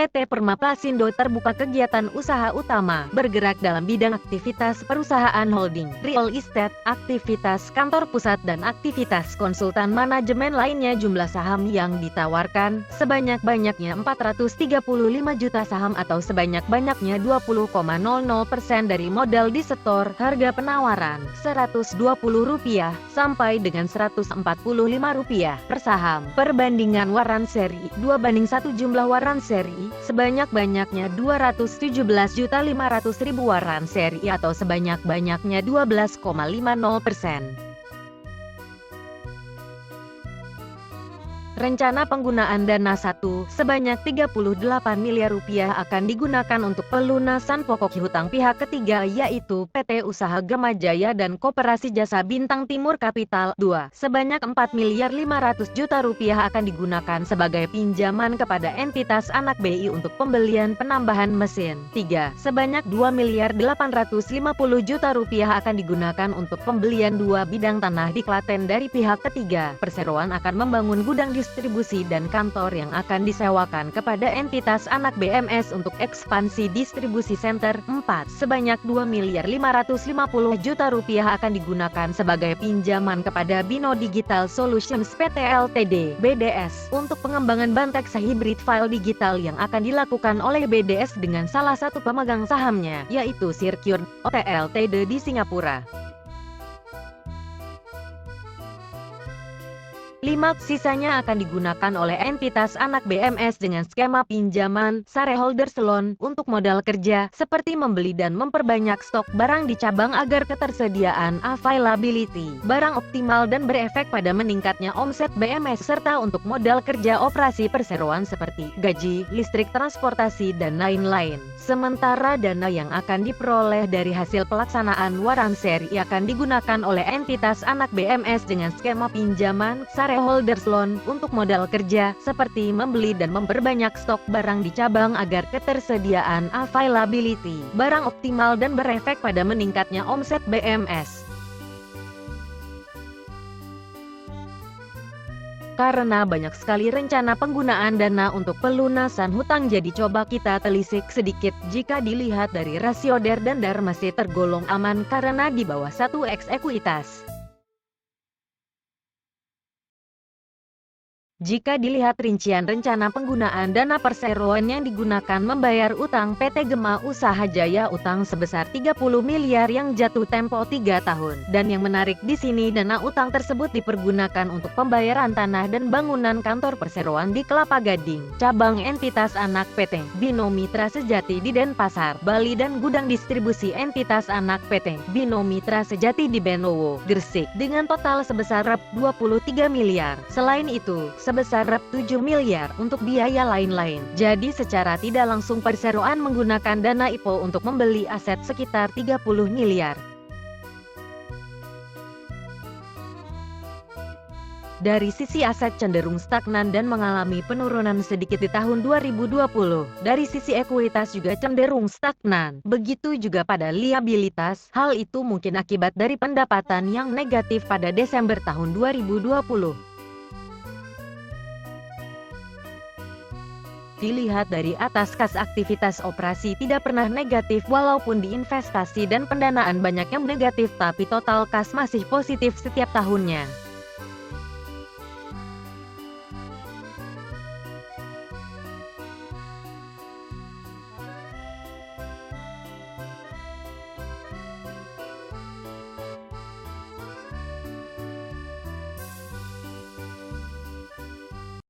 PT Permapasindo terbuka kegiatan usaha utama, bergerak dalam bidang aktivitas perusahaan holding, real estate, aktivitas kantor pusat dan aktivitas konsultan manajemen lainnya. Jumlah saham yang ditawarkan, sebanyak-banyaknya 435 juta saham atau sebanyak-banyaknya 20,00% dari modal disetor. Harga penawaran Rp120 sampai dengan Rp145 per saham. Perbandingan waran seri 2:1 jumlah waran seri, sebanyak-banyaknya 217.500.000 waran seri atau sebanyak-banyaknya 12,50%. Rencana penggunaan dana 1, sebanyak Rp38 miliar akan digunakan untuk pelunasan pokok hutang pihak ketiga yaitu PT Usaha Gema Jaya dan Koperasi Jasa Bintang Timur Capital. 2, sebanyak Rp4.500 akan digunakan sebagai pinjaman kepada entitas anak BI untuk pembelian penambahan mesin. 3, sebanyak Rp2.850 akan digunakan untuk pembelian 2 bidang tanah di Klaten dari pihak ketiga. Perseroan akan membangun gudang distribusi dan kantor yang akan disewakan kepada entitas anak BMS untuk ekspansi distribusi center. 4, sebanyak Rp2.550 akan digunakan sebagai pinjaman kepada Bino Digital Solutions PT Ltd (BDS) untuk pengembangan Bantex hybrid file digital yang akan dilakukan oleh BDS dengan salah satu pemegang sahamnya, yaitu Secure OT Ltd di Singapura. 5, sisanya akan digunakan oleh entitas anak BMS dengan skema pinjaman shareholders loan untuk modal kerja, seperti membeli dan memperbanyak stok barang di cabang agar ketersediaan availability barang optimal dan berefek pada meningkatnya omset BMS, serta untuk modal kerja operasi perseroan seperti gaji, listrik, transportasi, dan lain-lain. Sementara dana yang akan diperoleh dari hasil pelaksanaan waran seri akan digunakan oleh entitas anak BMS dengan skema pinjaman shareholders loan untuk modal kerja, seperti membeli dan memperbanyak stok barang di cabang agar ketersediaan availability barang optimal dan berefek pada meningkatnya omset BMS. Karena banyak sekali rencana penggunaan dana untuk pelunasan hutang, jadi coba kita telisik sedikit. Jika dilihat dari rasio DER dan DAR masih tergolong aman karena di bawah 1x ekuitas. Jika dilihat rincian rencana penggunaan dana perseroan yang digunakan membayar utang PT Gema Usaha Jaya, utang sebesar 30 miliar yang jatuh tempo 3 tahun. Dan yang menarik di sini, dana utang tersebut dipergunakan untuk pembayaran tanah dan bangunan kantor perseroan di Kelapa Gading, cabang entitas anak PT Bino Mitra Sejati di Denpasar, Bali, dan gudang distribusi entitas anak PT Bino Mitra Sejati di Benowo, Gresik, dengan total sebesar Rp23 miliar. Selain itu, sebesar Rp7 miliar untuk biaya lain-lain. Jadi secara tidak langsung perseroan menggunakan dana IPO untuk membeli aset sekitar 30 miliar. Dari sisi aset cenderung stagnan dan mengalami penurunan sedikit di tahun 2020. Dari sisi ekuitas juga cenderung stagnan. Begitu juga pada liabilitas. Hal itu mungkin akibat dari pendapatan yang negatif pada Desember tahun 2020. Dilihat dari atas, kas aktivitas operasi tidak pernah negatif walaupun di investasi dan pendanaan banyak yang negatif, tapi total kas masih positif setiap tahunnya.